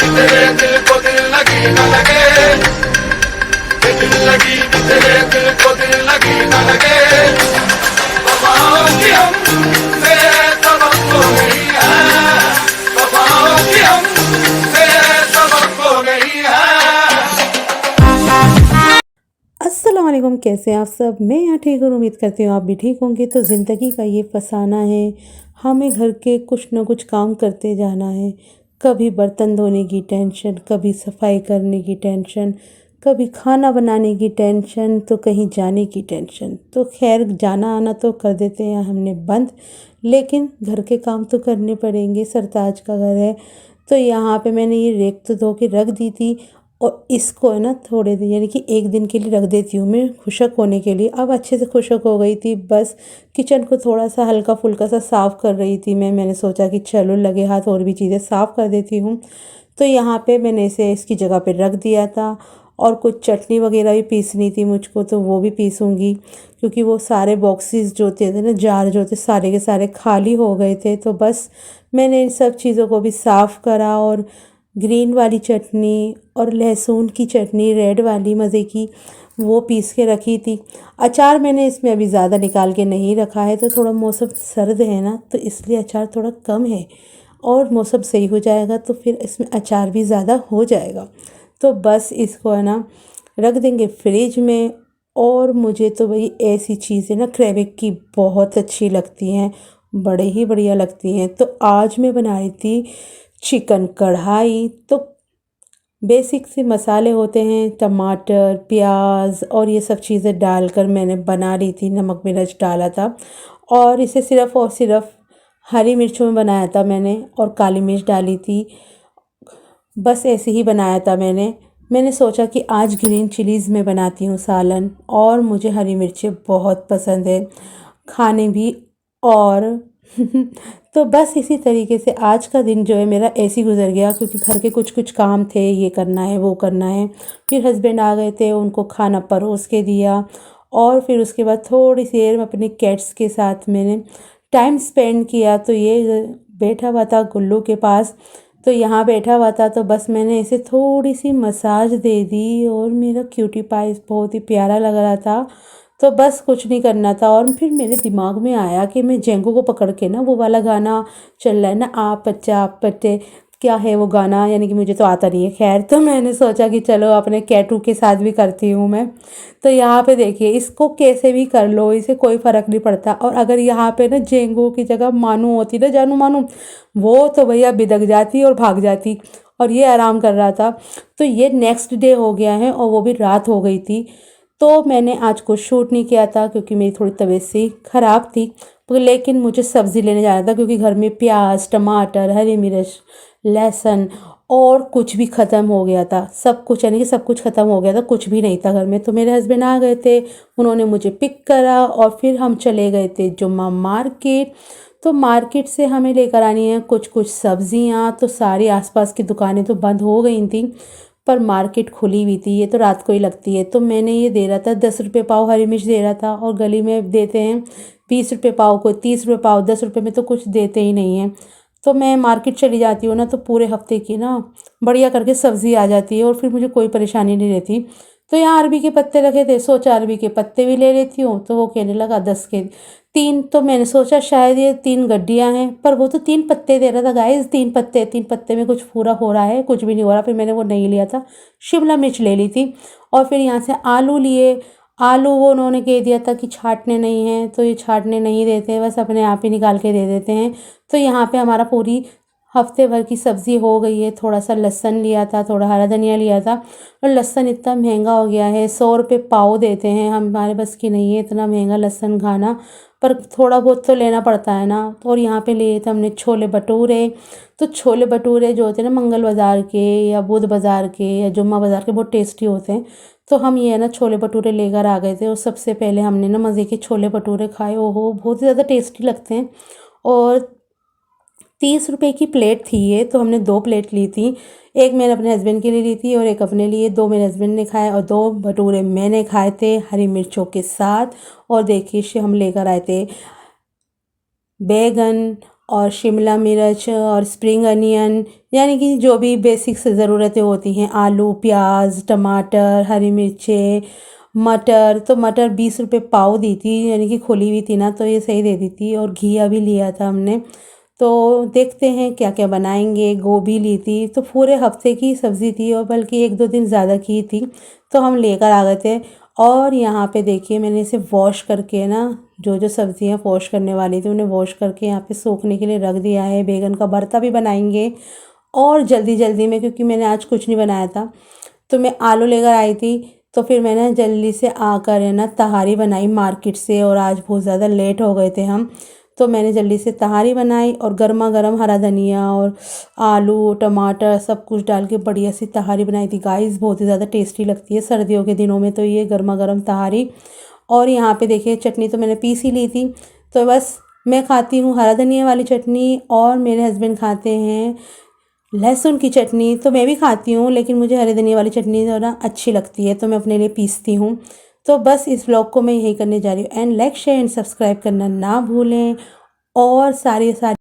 तेरे दिल को दिल लगी न लगे, दिल लगी तेरे दिल को दिल लगी न लगे। वफाओं की हमसे सबक तो नहीं है, वफाओं की हमसे सबक तो नहीं है। अस्सलाम वालेकुम, कैसे हैं आप सब। मैं यहाँ ठीक हूँ, उम्मीद करती हूँ आप भी ठीक होंगे। तो ज़िंदगी का ये फसाना है, हमें घर के कुछ ना कुछ काम करते जाना है। कभी बर्तन धोने की टेंशन, कभी सफाई करने की टेंशन, कभी खाना बनाने की टेंशन, तो कहीं जाने की टेंशन। तो खैर, जाना आना तो कर देते हैं हमने बंद, लेकिन घर के काम तो करने पड़ेंगे। सरताज का घर है, तो यहाँ पे मैंने ये रेक तो धो के रख दी थी, और इसको है ना थोड़े दिन यानी कि एक दिन के लिए रख देती हूँ मैं खुशक होने के लिए। अब अच्छे से खुशक हो गई थी, बस किचन को थोड़ा सा हल्का फुल्का सा साफ़ कर रही थी मैंने सोचा कि चलो लगे हाथ और भी चीज़ें साफ़ कर देती हूँ। तो यहाँ पे मैंने इसे इसकी जगह पे रख दिया था, और कुछ चटनी वगैरह भी पीसनी थी मुझको, तो वो भी पीसूँगी, क्योंकि वो सारे बॉक्सेस जो थे ना, जार जो थे सारे के सारे खाली हो गए थे। तो बस मैंने इन सब चीज़ों को भी साफ़ करा, और ग्रीन वाली चटनी और लहसुन की चटनी रेड वाली मज़े की, वो पीस के रखी थी। अचार मैंने इसमें अभी ज़्यादा निकाल के नहीं रखा है, तो थोड़ा मौसम सर्द है ना, तो इसलिए अचार थोड़ा कम है, और मौसम सही हो जाएगा तो फिर इसमें अचार भी ज़्यादा हो जाएगा। तो बस इसको है ना रख देंगे फ्रिज में। और मुझे तो भाई ऐसी चीज़ें ना क्रैबिक की बहुत अच्छी लगती हैं, बड़े ही बढ़िया लगती हैं। तो आज मैं बना रही थी चिकन कढ़ाई। तो बेसिक से मसाले होते हैं, टमाटर, प्याज और ये सब चीज़ें डालकर मैंने बना ली थी, नमक मिर्च डाला था। और इसे सिर्फ़ और सिर्फ हरी मिर्चों में बनाया था मैंने, और काली मिर्च डाली थी। बस ऐसे ही बनाया था मैंने सोचा कि आज ग्रीन चिलीज़ में बनाती हूँ सालन, और मुझे हरी मिर्चें बहुत पसंद है खाने भी। और तो बस इसी तरीके से आज का दिन जो है मेरा ऐसे ही गुजर गया, क्योंकि घर के कुछ कुछ काम थे, ये करना है वो करना है। फिर हस्बैंड आ गए थे, उनको खाना परोस के दिया, और फिर उसके बाद थोड़ी सी देर में अपने कैट्स के साथ मैंने टाइम स्पेंड किया। तो ये बैठा हुआ था गुल्लू के पास, तो यहाँ बैठा हुआ था, तो बस मैंने इसे थोड़ी सी मसाज दे दी, और मेरा क्यूटी पाई बहुत ही प्यारा लग रहा था। तो बस कुछ नहीं करना था, और फिर मेरे दिमाग में आया कि मैं जेंगो को पकड़ के ना वो वाला गाना चल रहा है ना, आप बच्चे आप बच्चे, क्या है वो गाना, यानी कि मुझे तो आता नहीं है। खैर, तो मैंने सोचा कि चलो अपने कैटू के साथ भी करती हूँ मैं। तो यहाँ पे देखिए, इसको कैसे भी कर लो, इसे कोई फ़र्क नहीं पड़ता। और अगर यहाँ पे ना जेंगो की जगह मानू होती ना, जानू मानू, वो तो भैया बिदक जाती और भाग जाती, और ये आराम कर रहा था। तो ये नेक्स्ट डे हो गया है, और वो भी रात हो गई थी। तो मैंने आज कुछ शूट नहीं किया था, क्योंकि मेरी थोड़ी तबीयत सी ख़राब थी। लेकिन मुझे सब्ज़ी लेने जाना था, क्योंकि घर में प्याज, टमाटर, हरी मिर्च, लहसुन और कुछ भी ख़त्म हो गया था। सब कुछ यानी कि सब कुछ ख़त्म हो गया था, कुछ भी नहीं था घर में। तो मेरे हस्बैंड आ गए थे, उन्होंने मुझे पिक करा, और फिर हम चले गए थे जुम्मा मार्केट। तो मार्केट से हमें लेकर आनी है कुछ कुछ सब्ज़ियाँ। तो सारी आसपास की दुकानें तो बंद हो गई थी, पर मार्केट खुली हुई थी। ये तो रात को ही लगती है। तो मैंने ये दे रहा था 10 रुपये पाव हरी मिर्च दे रहा था, और गली में देते हैं 20 रुपये पाव, को 30 रुपये पाव, 10 रुपये में तो कुछ देते ही नहीं हैं। तो मैं मार्केट चली जाती हूँ ना, तो पूरे हफ्ते की ना बढ़िया करके सब्ज़ी आ जाती है, और फिर मुझे कोई परेशानी नहीं रहती। तो यहाँ अरबी के पत्ते रखे थे, सोचा अरबी के पत्ते भी ले लेती हूँ। तो वो कहने लगा 10 के 3। तो मैंने सोचा शायद ये 3 गड्डियाँ हैं, पर वो तो 3 पत्ते दे रहा था गाइस। 3 पत्ते, 3 पत्ते में कुछ पूरा हो रहा है, कुछ भी नहीं हो रहा। फिर मैंने वो नहीं लिया था, शिमला मिर्च ले ली थी। और फिर यहाँ से आलू लिए। आलू वो उन्होंने कह दिया था कि छाँटने नहीं हैं, तो ये छाँटने नहीं देते, बस अपने आप ही निकाल के दे देते हैं। तो यहाँ पे हमारा पूरी हफ्ते भर की सब्ज़ी हो गई है। थोड़ा सा लहसुन लिया था, थोड़ा हरा धनिया लिया था, और लहसुन इतना महंगा हो गया है, 100 रुपये पाव देते हैं। हमारे बस की नहीं है इतना महंगा लहसुन खाना, पर थोड़ा बहुत तो लेना पड़ता है ना। और यहाँ पे लिए थे हमने छोले भटूरे। तो छोले भटूरे जो होते हैं ना, मंगल बाज़ार के या बुध बाज़ार के या जुम्मा बाज़ार के, बहुत टेस्टी होते हैं। तो हम ये है ना छोले भटूरे लेकर आ गए थे, और सबसे पहले हमने ना मज़े के छोले भटूरे खाए। ओहो, बहुत ही ज़्यादा टेस्टी लगते हैं। और 30 रुपए की प्लेट थी ये, तो हमने 2 प्लेट ली थी। एक मैंने अपने हस्बैंड के लिए ली थी, और एक अपने लिए। 2 मेरे हस्बैंड ने खाए, और 2 भटूरे मैंने खाए थे हरी मिर्चों के साथ। और देखिए हम लेकर आए थे बैगन और शिमला मिर्च और स्प्रिंग अनियन, यानी कि जो भी बेसिक ज़रूरतें होती हैं, आलू, प्याज, टमाटर, हरी मिर्चें, मटर। तो मटर 20 रुपए पाव दी थी, यानी कि खुली हुई थी ना, तो ये सही दे दी थी। और घी अभी लिया था हमने। तो देखते हैं क्या क्या बनाएंगे। गोभी ली थी, तो पूरे हफ्ते की सब्ज़ी थी, और बल्कि 1-2 दिन ज़्यादा की थी, तो हम लेकर आ गए थे। और यहाँ पे देखिए मैंने इसे वॉश करके ना, जो जो सब्ज़ियाँ वॉश करने वाली थी उन्हें वॉश करके यहाँ पे सोखने के लिए रख दिया है। बैगन का भरता भी बनाएंगे। और जल्दी जल्दी में, क्योंकि मैंने आज कुछ नहीं बनाया था, तो मैं आलू लेकर आई थी। तो फिर मैंने जल्दी से आकर है ना तहारी बनाई मार्केट से, और आज बहुत ज़्यादा लेट हो गए थे हम। तो मैंने जल्दी से तहारी बनाई, और गर्मा गर्म हरा धनिया और आलू टमाटर सब कुछ डाल के बढ़िया सी तहारी बनाई थी गाइस। बहुत ही ज़्यादा टेस्टी लगती है सर्दियों के दिनों में तो ये गर्मा गर्म तहारी। और यहाँ पे देखिए चटनी तो मैंने पीस ही ली थी। तो बस मैं खाती हूँ हरा धनिया वाली चटनी, और मेरे हस्बैंड खाते हैं लहसुन की चटनी। तो मैं भी खाती हूँ, लेकिन मुझे हरे धनिया वाली चटनी ज़्यादा अच्छी लगती है, तो मैं अपने लिए पीसती हूँ। तो बस इस व्लॉग को मैं यही करने जा रही हूँ। And like share and subscribe करना ना भूलें। और सारी सारी